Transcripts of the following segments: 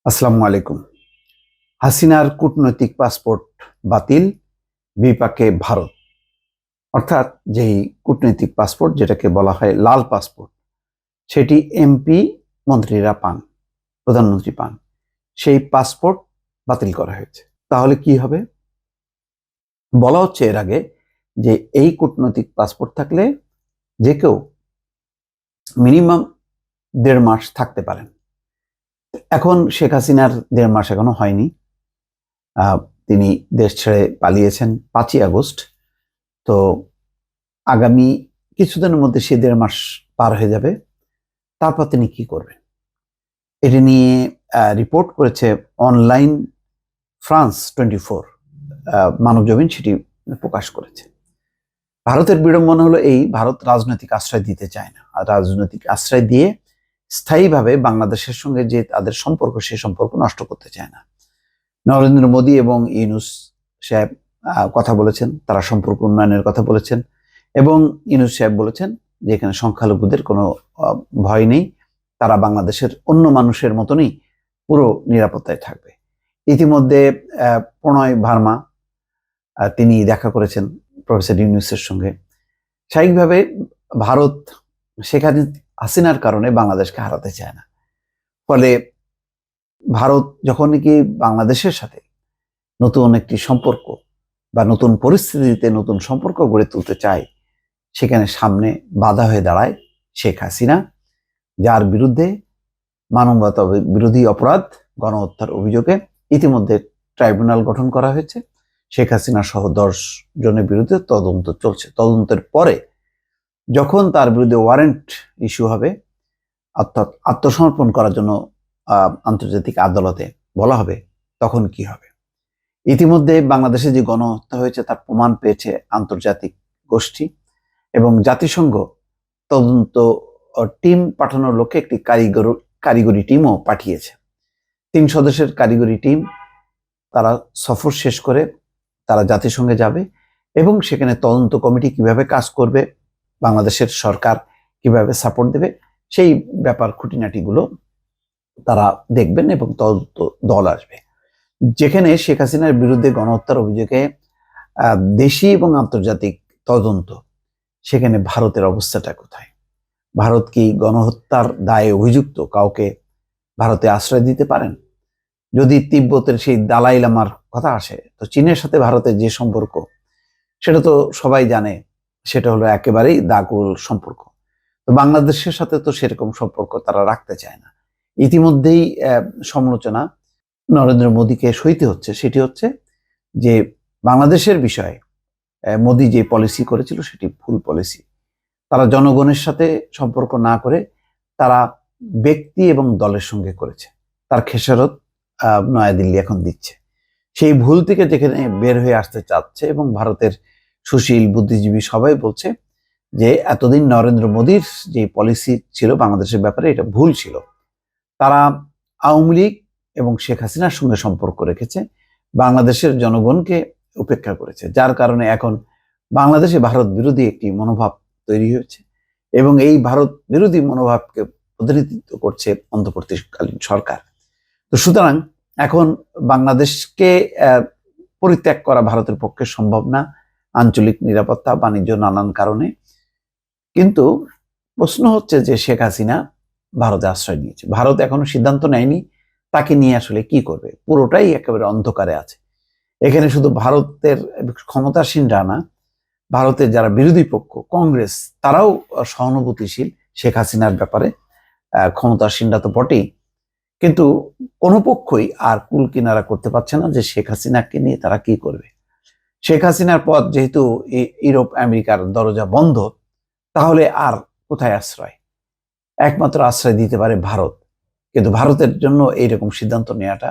আসসালামু আলাইকুম। হাসিনার কূটনৈতিক পাসপোর্ট বাতিল, বিপাকে ভারত। অর্থাৎ যেই কূটনৈতিক পাসপোর্ট যেটাকে বলা হয় লাল পাসপোর্ট, সেটি এমপি মন্ত্রীরা পান, প্রধানমন্ত্রী পান। সেই পাসপোর্ট বাতিল করা হয়েছে। তাহলে কি হবে? বলা হচ্ছে এর আগে যে এই কূটনৈতিক পাসপোর্ট থাকলে যে কেউ মিনিমাম 1.5 মাস থাকতে পারেন। এখন শেখ হাসিনার 1.5 মাস এখনো হয়নি। তিনি দেশ ছেড়ে পালিয়েছেন 5ই আগস্ট। তো আগামী কিছুদিনের মধ্যে সে 1.5 মাস পার হয়ে যাবে। তারপর তিনি কি করবেন? এটি নিয়ে রিপোর্ট করেছে অনলাইন ফ্রান্স 24, মানবজমিন সেটি প্রকাশ করেছে। ভারতের বিড়ম্বনা হলো এই, ভারত রাজনৈতিক আশ্রয় দিতে চায় না। আর রাজনৈতিক আশ্রয় দিয়ে স্থায়ীভাবে বাংলাদেশের সঙ্গে যে তাদের সম্পর্ক, সে সম্পর্ক নষ্ট করতে চায় না। নরেন্দ্র মোদী এবং ইউনূস সাহেব কথা বলেছেন, তারা সম্পর্ক উন্নয়নের কথা বলেছেন, এবং ইউনূস সাহেব বলেছেন যে এখানে সংখ্যালঘুদের কোনো ভয় নেই, তারা বাংলাদেশের অন্য মানুষের মতনই পুরো নিরাপত্তায় থাকবে। ইতিমধ্যে প্রণয় ভার্মা তিনি দেখা করেছেন প্রফেসর ইউনূসের সঙ্গে। স্বাভাবিকভাবে ভারত শেখ হাসিনার কারণে বাংলাদেশকে হারাতে চায় না। ফলে ভারত যখন কি বাংলাদেশের সাথে নতুন একটি সম্পর্ক বা নতুন পরিস্থিতিতে নতুন সম্পর্ক গড়ে তুলতে চায়, সেখানে সামনে বাধা হয়ে দাঁড়ায় শেখ হাসিনা, যার বিরুদ্ধে মানবতা বিরোধী অপরাধ, গণহত্যার অভিযোগে ইতিমধ্যে ট্রাইব্যুনাল গঠন করা হয়েছে। শেখ হাসিনা সহ 10 জনের বিরুদ্ধে তদন্ত চলছে। তদন্তের পরে যখন তার বিরুদ্ধে ওয়ারেন্ট ইস্যু হবে, অর্থাৎ আত্মসমর্পণ করার জন্য আন্তর্জাতিক আদালতে বলা হবে, তখন কি হবে? ইতিমধ্যে বাংলাদেশে যে গণহত্যা হয়েছে তার প্রমাণ পেয়েছে আন্তর্জাতিক গোষ্ঠী, এবং জাতিসংঘ তদন্ত টিম পাঠানোর লক্ষ্যে একটি কারিগরি টিমও পাঠিয়েছে। 3 সদস্যের কারিগরি টিম, তারা সফর শেষ করে তারা জাতিসংঘে যাবে এবং সেখানে তদন্ত কমিটি কিভাবে কাজ করবে, বাংলাদেশের সরকার কিভাবে সাপোর্ট দেবে, সেই ব্যাপার খুঁটিনাটিগুলো তারা দেখবেন এবং তদন্ত দল আসবে। যেখানে শেখ হাসিনার বিরুদ্ধে গণহত্যার অভিযোগে দেশি এবং আন্তর্জাতিক তদন্ত, সেখানে ভারতের অবস্থাটা কোথায়? ভারত কি গণহত্যার দায়ে অভিযুক্ত কাউকে ভারতে আশ্রয় দিতে পারেন? যদি তিব্বতের সেই দালাই লামার কথা আসে, তো চীনের সাথে ভারতের যে সম্পর্ক, সেটা তো সবাই জানে, সেটা হলো একেবারেই দাগুল সম্পর্ক। তো বাংলাদেশের সাথে তো সেরকম সম্পর্ক তারা রাখতে চায় না। ইতিমধ্যেই সমালোচনা নরেন্দ্র মোদীকে সইতে হচ্ছে, সেটি হচ্ছে যে বাংলাদেশের বিষয়ে মোদী যে পলিসি করেছিল সেটি ভুল পলিসি। তারা জনগণের সাথে সম্পর্ক না করে তারা ব্যক্তি এবং দলের সঙ্গে করেছে। তার খেসারত নয়াদিল্লি এখন দিচ্ছে। সেই ভুল থেকে যেখানে বের হয়ে আসতে চাচ্ছে, এবং ভারতের সুশীল বুদ্ধিজীবী সবাই বলছে যে এতদিন নরেন্দ্র মোদীর যে পলিসি ছিল বাংলাদেশের ব্যাপারে, এটা ভুল ছিল। তারা আওয়ামী লীগ এবং শেখ হাসিনার সঙ্গে সম্পর্ক রেখেছে, বাংলাদেশের জনগণকে উপেক্ষা করেছে, যার কারণে এখন বাংলাদেশে ভারত বিরোধী একটি মনোভাব তৈরি হয়েছে, এবং এই ভারত বিরোধী মনোভাবকে প্রতিনিধিত্ব করছে অন্তর্বর্তীকালীন সরকার। তো সুতরাং এখন বাংলাদেশকে পরিত্যাগ করা ভারতের পক্ষে সম্ভব না, আঞ্চলিক নিরাপত্তা, বাণিজ্য, নানান কারণে। কিন্তু প্রশ্ন হচ্ছে যে শেখ হাসিনা ভারতে আশ্রয় নিয়েছে, ভারত এখনো সিদ্ধান্ত নেয়নি তাকে নিয়ে আসলে কি করবে। পুরোটাই একেবারে অন্ধকারে আছে। এখানে শুধু ভারতের ক্ষমতাসীনরা না, ভারতের যারা বিরোধী পক্ষ, কংগ্রেস, তারাও সহানুভূতিশীল শেখ হাসিনার ব্যাপারে। ক্ষমতাসীনরা তো বটেই, কিন্তু কোনো পক্ষই আর কুল কিনারা করতে পারছে না যে শেখ হাসিনাকে নিয়ে তারা কি করবে। শেখ হাসিনার পথ যেহেতু ইউরোপ আমেরিকার দরজা বন্ধ, তাহলে আর কোথায় আশ্রয়? একমাত্র আশ্রয় দিতে পারে ভারত। কিন্তু ভারতের জন্য এইরকম সিদ্ধান্ত নেওয়াটা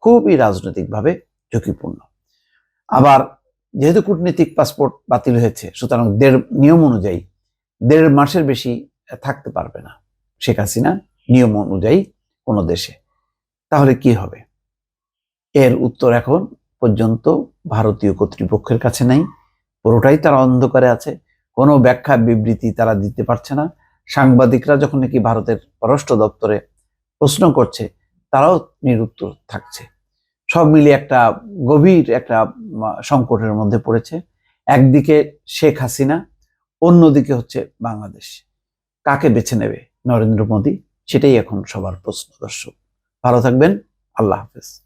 খুবই রাজনৈতিকভাবে ঝুঁকিপূর্ণ। আবার যেহেতু কূটনীতিক পাসপোর্ট বাতিল হয়েছে, সুতরাং নিয়ম অনুযায়ী 1.5 মাসের বেশি থাকতে পারবে না শেখ হাসিনা, নিয়ম অনুযায়ী কোনো দেশে। তাহলে কি হবে? এর উত্তর এখন পর্যন্ত ভারতীয় কর্তৃপক্ষের কাছে নাই। পুরোটাই তারা অন্ধকারে আছে, কোনো ব্যাখ্যা বিবৃতি তারা দিতে পারছে না। সাংবাদিকরা যখন নাকি ভারতের পররাষ্ট্র দপ্তরে প্রশ্ন করছে, তারাও নিরুত্তর থাকছে। সব মিলিয়ে একটা গভীর একটা সংকটের মধ্যে পড়েছে। একদিকে শেখ হাসিনা, অন্যদিকে হচ্ছে বাংলাদেশ। কাকে বেছে নেবে নরেন্দ্র মোদী? সেটাই এখন সবার প্রশ্ন। দর্শক ভালো থাকবেন, আল্লাহ হাফেজ।